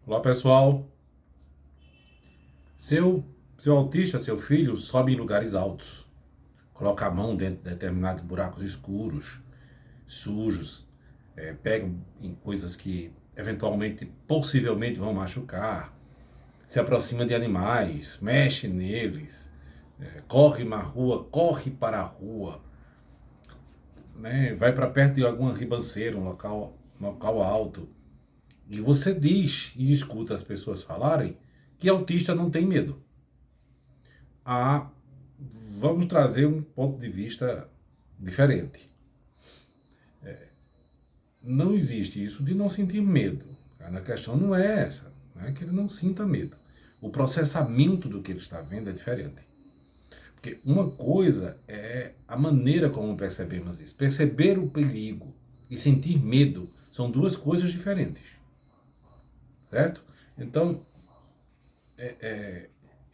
Olá pessoal, seu autista, seu filho, sobe em lugares altos, coloca a mão dentro de determinados buracos escuros, sujos, pega em coisas que eventualmente, possivelmente vão machucar, se aproxima de animais, mexe neles, corre na rua, corre para a rua, né, vai para perto de alguma ribanceira, um local alto. E você diz e escuta as pessoas falarem que autista não tem medo. Ah, vamos trazer um ponto de vista diferente. Não existe isso de não sentir medo. A questão não é essa, não é que ele não sinta medo. O processamento do que ele está vendo é diferente. Porque uma coisa é a maneira como percebemos isso. Perceber o perigo e sentir medo são duas coisas diferentes. Certo? Então,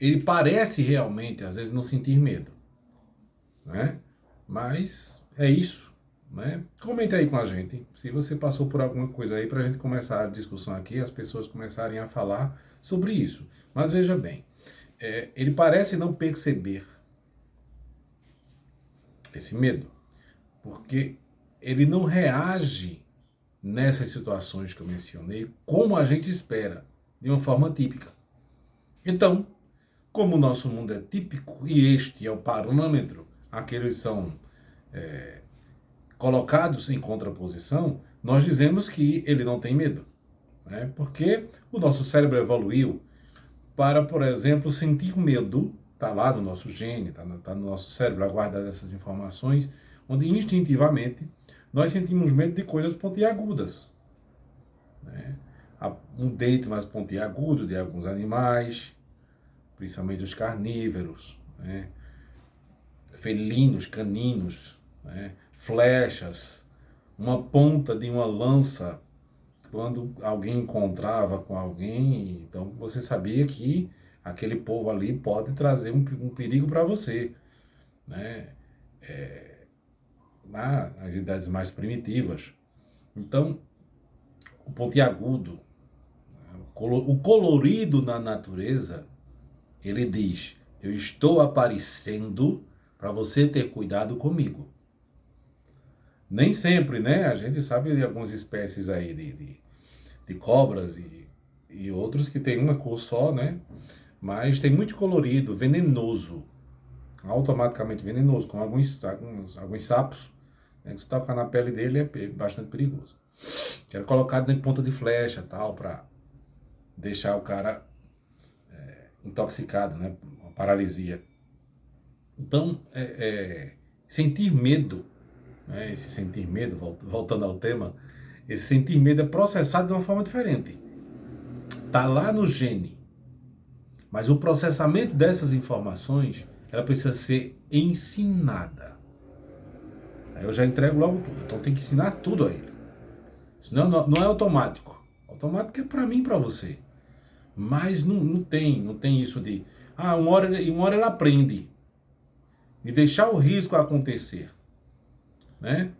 ele parece realmente, às vezes, não sentir medo. Né? Mas é isso. Né? Comenta aí com a gente se você passou por alguma coisa aí para a gente começar a discussão aqui, as pessoas começarem a falar sobre isso. Mas veja bem, ele parece não perceber esse medo, porque ele não reage nessas situações que eu mencionei como a gente espera, de uma forma típica. Então, como o nosso mundo é típico e este é o parâmetro, aqueles são colocados em contraposição, nós dizemos que ele não tem medo. Né? Porque o nosso cérebro evoluiu para, por exemplo, sentir medo, está lá no nosso gene, está no nosso cérebro guardado essas informações, onde instintivamente nós sentimos medo de coisas pontiagudas. Né? Um dente mais pontiagudo de alguns animais, principalmente os carnívoros, né? Felinos, caninos, né? Flechas, uma ponta de uma lança, quando alguém encontrava com alguém, então você sabia que aquele povo ali pode trazer um perigo para você. Né? Nas idades mais primitivas. Então, o pontiagudo, o colorido na natureza, ele diz: eu estou aparecendo para você ter cuidado comigo. Nem sempre, né? A gente sabe de algumas espécies aí de cobras e outros que tem uma cor só, né? Mas tem muito colorido, venenoso, automaticamente venenoso, como alguns sapos, né? Que se tocar na pele dele é bastante perigoso. Que era colocado em ponta de flecha, tal, para deixar o cara intoxicado, né? Uma paralisia. Então, sentir medo, né? Esse sentir medo, voltando ao tema, esse sentir medo é processado de uma forma diferente. Está lá no gene. Mas o processamento dessas informações, ela precisa ser ensinada. Aí eu já entrego logo tudo. Então tem que ensinar tudo a ele. Senão não é automático. Automático é para mim e para você. Mas não tem isso de... uma hora ele aprende. E deixar o risco acontecer. Né?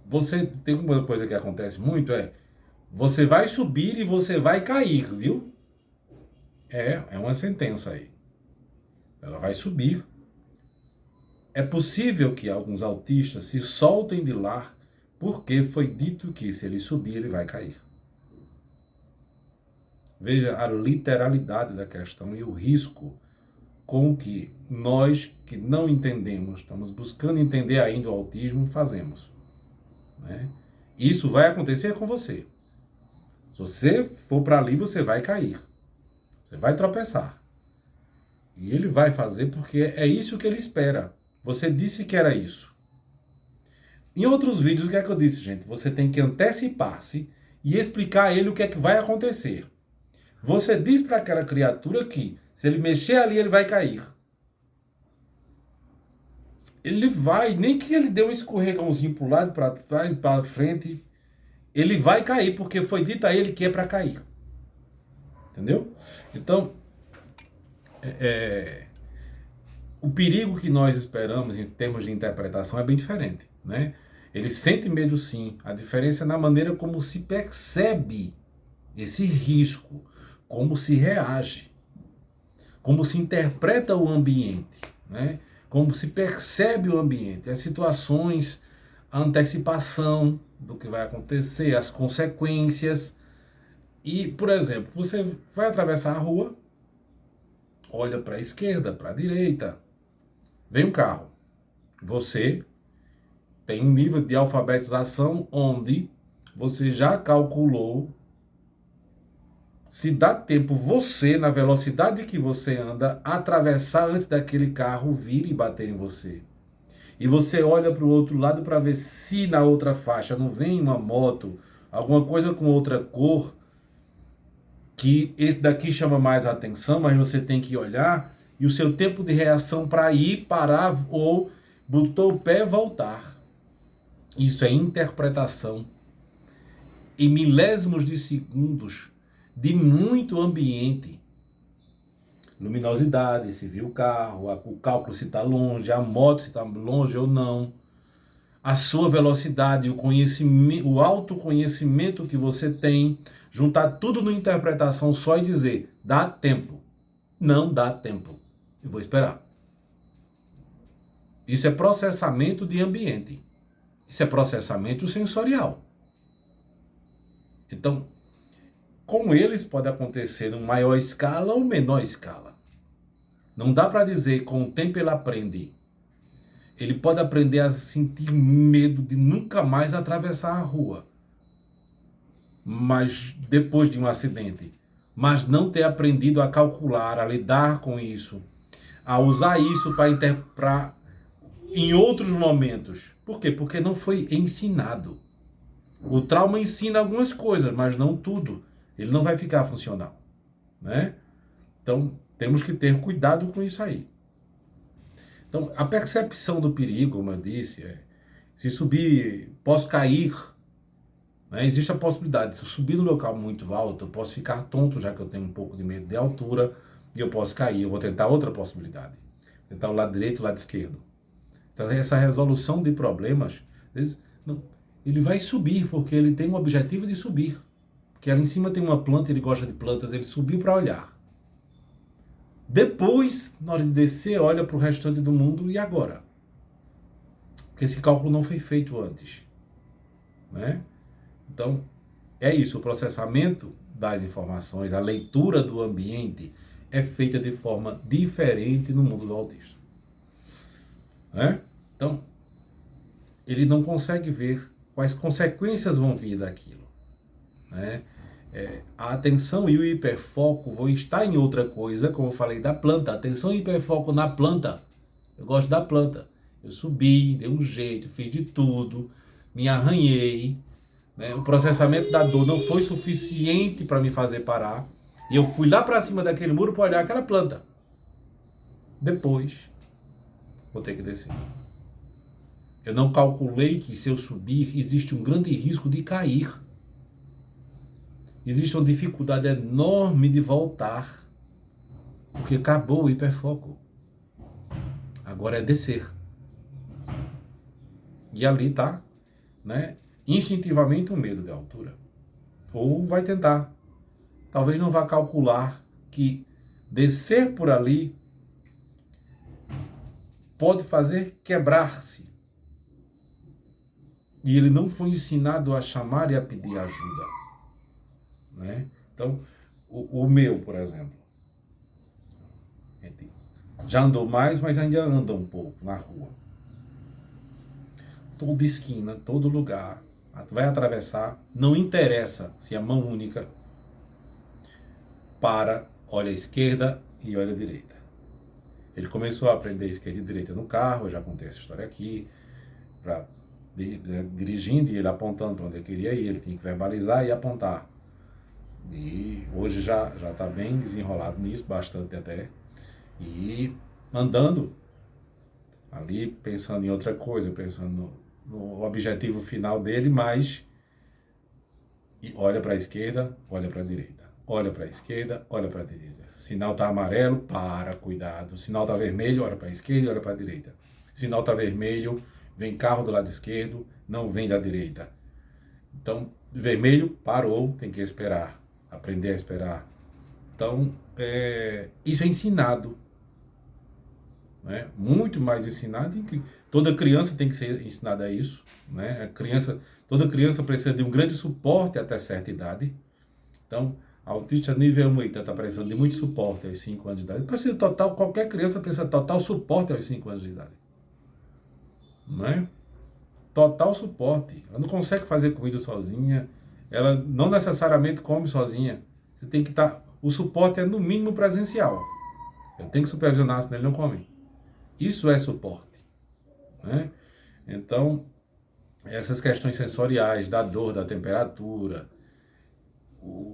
Você tem uma coisa que acontece muito, você vai subir e você vai cair, viu? É uma sentença aí. Ela vai subir. É possível que alguns autistas se soltem de lá porque foi dito que se ele subir ele vai cair. Veja a literalidade da questão e o risco com que nós que não entendemos, estamos buscando entender ainda o autismo, fazemos. Né? Isso vai acontecer com você. Se você for para ali, você vai cair. Você vai tropeçar. E ele vai fazer porque é isso que ele espera. Você disse que era isso. Em outros vídeos, o que é que eu disse, gente? Você tem que antecipar-se e explicar a ele o que é que vai acontecer. Você diz para aquela criatura que se ele mexer ali, ele vai cair. Ele vai, nem que ele dê um escorregãozinho para o lado, para trás, para frente, ele vai cair, porque foi dito a ele que é para cair. Entendeu? Então, o perigo que nós esperamos em termos de interpretação é bem diferente, né? Ele sente medo sim, a diferença é na maneira como se percebe esse risco, como se reage, como se interpreta o ambiente, né? Como se percebe o ambiente, as situações, a antecipação do que vai acontecer, as consequências. E, por exemplo, você vai atravessar a rua, olha para a esquerda, para a direita, vem um carro. Você tem um nível de alfabetização onde você já calculou se dá tempo você, na velocidade que você anda, atravessar antes daquele carro vir e bater em você. E você olha para o outro lado para ver se na outra faixa não vem uma moto, alguma coisa com outra cor, que esse daqui chama mais a atenção, mas você tem que olhar, e o seu tempo de reação para ir, parar ou botou o pé voltar. Isso é interpretação em milésimos de segundos de muito ambiente. Luminosidade, se viu o carro, o cálculo se está longe, a moto se está longe ou não, a sua velocidade, o conhecimento, o autoconhecimento que você tem, juntar tudo numa interpretação só e dizer, dá tempo. Não dá tempo. Eu vou esperar. Isso é processamento de ambiente. Isso é processamento sensorial. Então, com eles pode acontecer em maior escala ou menor escala. Não dá para dizer com o tempo ele aprende. Ele pode aprender a sentir medo de nunca mais atravessar a rua. Mas depois de um acidente. Mas não ter aprendido a calcular, a lidar com isso. A usar isso para interpretar em outros momentos. Por quê? Porque não foi ensinado. O trauma ensina algumas coisas, mas não tudo. Ele não vai ficar funcional, né? Então, temos que ter cuidado com isso aí. Então, a percepção do perigo, como eu disse, se subir, posso cair, né? Existe a possibilidade, se eu subir no local muito alto, eu posso ficar tonto, já que eu tenho um pouco de medo de altura, e eu posso cair. Eu vou tentar outra possibilidade. Tentar o lado direito e o lado esquerdo. Então, essa resolução de problemas, ele vai subir, porque ele tem um objetivo de subir. Porque ali em cima tem uma planta, ele gosta de plantas, ele subiu para olhar. Depois, na hora de descer, olha para o restante do mundo e agora? Porque esse cálculo não foi feito antes, né? Então, é isso, o processamento das informações, a leitura do ambiente é feita de forma diferente no mundo do autista, né? Então, ele não consegue ver quais consequências vão vir daquilo, né? A atenção e o hiperfoco vão estar em outra coisa, como eu falei da planta. Atenção e hiperfoco na planta. Eu gosto da planta. Eu subi, dei um jeito, fiz de tudo, me arranhei, né? O processamento da dor não foi suficiente para me fazer parar. E eu fui lá para cima daquele muro para olhar aquela planta. Depois, vou ter que descer. Eu não calculei que se eu subir, existe um grande risco de cair. Existe uma dificuldade enorme de voltar, porque acabou o hiperfoco. Agora é descer. E ali está, né, instintivamente um medo de altura. Ou vai tentar. Talvez não vá calcular que descer por ali pode fazer quebrar-se. E ele não foi ensinado a chamar e a pedir ajuda, né? Então, o meu, por exemplo, já andou mais, mas ainda anda um pouco na rua. Toda esquina, todo lugar, vai atravessar, não interessa se é mão única, olha a esquerda e olha a direita. Ele começou a aprender esquerda e direita no carro, eu já contei essa história aqui, dirigindo e ele apontando para onde ele queria ir, ele tinha que verbalizar e apontar. E hoje já está bem desenrolado nisso, bastante até. E andando ali, pensando em outra coisa, pensando no objetivo final dele, mas olha para a esquerda, olha para a direita. Olha para a esquerda, olha para a direita. Sinal está amarelo, cuidado. Sinal está vermelho, olha para a esquerda e olha para a direita. Sinal está vermelho, vem carro do lado esquerdo, não vem da direita. Então, vermelho, parou, tem que esperar. aprender a esperar. Então, isso é ensinado, né? Muito mais ensinado, que toda criança tem que ser ensinada a isso, né? Toda criança precisa de um grande suporte até certa idade. Então, autista nível 1 está precisando de muito suporte aos 5 anos de idade. Qualquer criança precisa de total suporte aos 5 anos de idade. Não é? Total suporte. Ela não consegue fazer comida sozinha. Ela não necessariamente come sozinha. Você tem que estar... O suporte é no mínimo presencial. Eu tenho que supervisionar, senão ele não come. Isso é suporte, né? Então, essas questões sensoriais, da dor, da temperatura,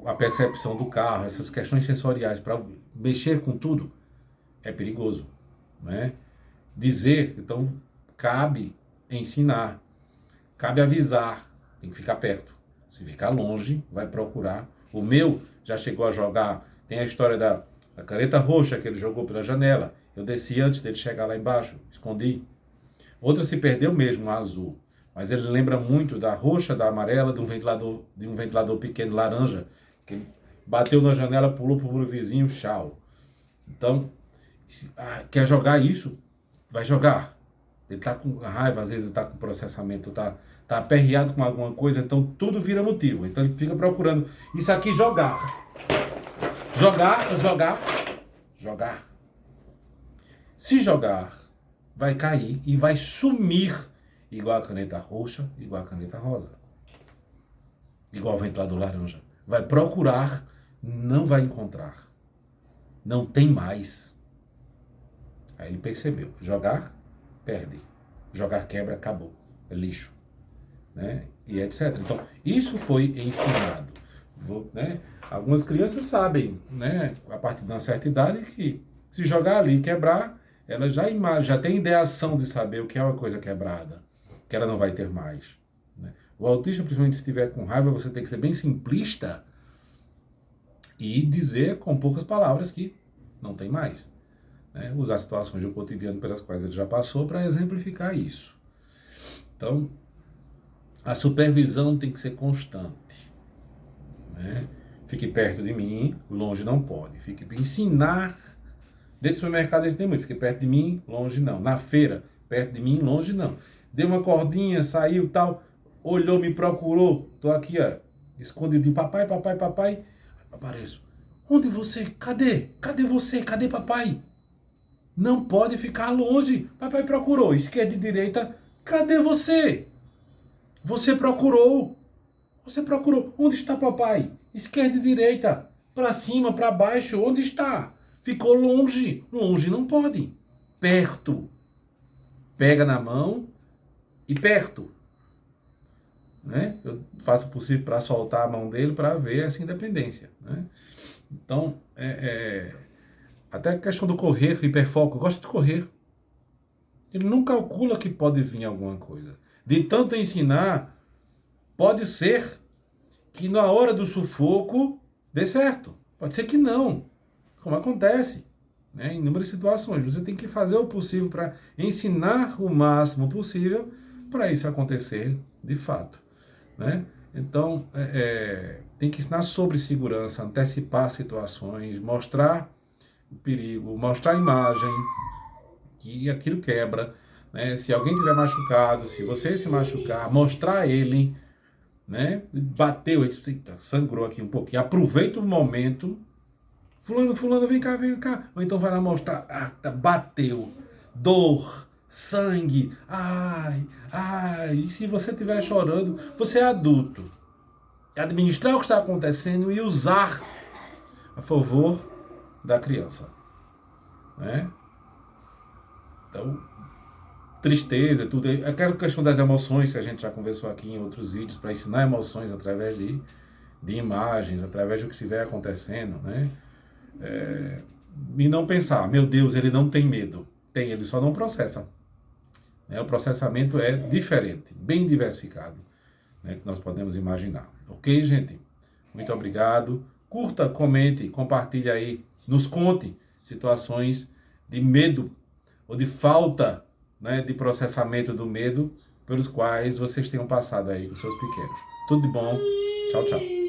a percepção do carro, essas questões sensoriais, para mexer com tudo, é perigoso, né? Dizer, então, cabe ensinar, cabe avisar, tem que ficar perto. Se ficar longe, vai procurar. O meu já chegou a jogar, tem a história da caneta roxa que ele jogou pela janela. Eu desci antes dele chegar lá embaixo, escondi. Outra se perdeu mesmo, a azul. Mas ele lembra muito da roxa, da amarela, de um ventilador pequeno laranja, que bateu na janela, pulou para o vizinho, tchau. Então, quer jogar isso? Vai jogar. Ele está com raiva, às vezes está com processamento, está aperreado com alguma coisa, então tudo vira motivo. Então ele fica procurando isso aqui, jogar. Jogar. Se jogar, vai cair e vai sumir, igual a caneta roxa, igual a caneta rosa, igual o ventilador laranja. Vai procurar, não vai encontrar. Não tem mais. Aí ele percebeu. Jogar, perde. Jogar, quebra, acabou. É lixo. Né? E etc. Então, isso foi ensinado. Né? Algumas crianças sabem, né, a partir de uma certa idade, que se jogar ali e quebrar, ela já tem ideação de saber o que é uma coisa quebrada, que ela não vai ter mais. Né? O autista, principalmente se estiver com raiva, você tem que ser bem simplista e dizer com poucas palavras que não tem mais. Né? Usar situações do cotidiano pelas quais ele já passou para exemplificar isso. Então, a supervisão tem que ser constante. Né? Fique perto de mim, longe não pode. Ensinar. Dentro do supermercado eles têm muito. Fique perto de mim, longe não. Na feira, perto de mim, longe não. Deu uma cordinha, saiu, tal, olhou, me procurou. Tô aqui, ó, escondidinho. Papai. Apareço. Onde você? Cadê? Cadê você? Cadê papai? Não pode ficar longe. Papai procurou. Esquerda e direita. Cadê você? Você procurou. Onde está papai? Esquerda e direita. Para cima, para baixo. Onde está? Ficou longe. Longe não pode. Perto. Pega na mão e perto. Né? Eu faço o possível para soltar a mão dele para ver essa independência. Né? Então, até a questão do correr, hiperfoco. Eu gosto de correr. Ele não calcula que pode vir alguma coisa. De tanto ensinar, pode ser que na hora do sufoco dê certo. Pode ser que não. Como acontece, né? Em inúmeras situações. Você tem que fazer o possível para ensinar o máximo possível para isso acontecer de fato. Né? Então, tem que ensinar sobre segurança, antecipar situações, mostrar o perigo, mostrar a imagem, que aquilo quebra. Né? Se alguém tiver machucado, se você se machucar, mostrar ele, né? Bateu, eita, sangrou aqui um pouquinho, aproveita o momento, fulano, vem cá, ou então vai lá mostrar, bateu, dor, sangue, ai, e se você estiver chorando, você é adulto, administrar o que está acontecendo e usar a favor da criança, né? Então, tristeza, tudo. Aquela questão das emoções que a gente já conversou aqui em outros vídeos, para ensinar emoções através de imagens, através do que estiver acontecendo, né? E não pensar, meu Deus, ele não tem medo. Tem, ele só não processa. Né? O processamento é diferente, bem diversificado, né? Que nós podemos imaginar. Ok, gente? Muito obrigado. Curta, comente, compartilhe aí. Nos conte situações de medo ou de falta, né, de processamento do medo pelos quais vocês tenham passado aí com seus pequenos. Tudo de bom. Tchau, tchau.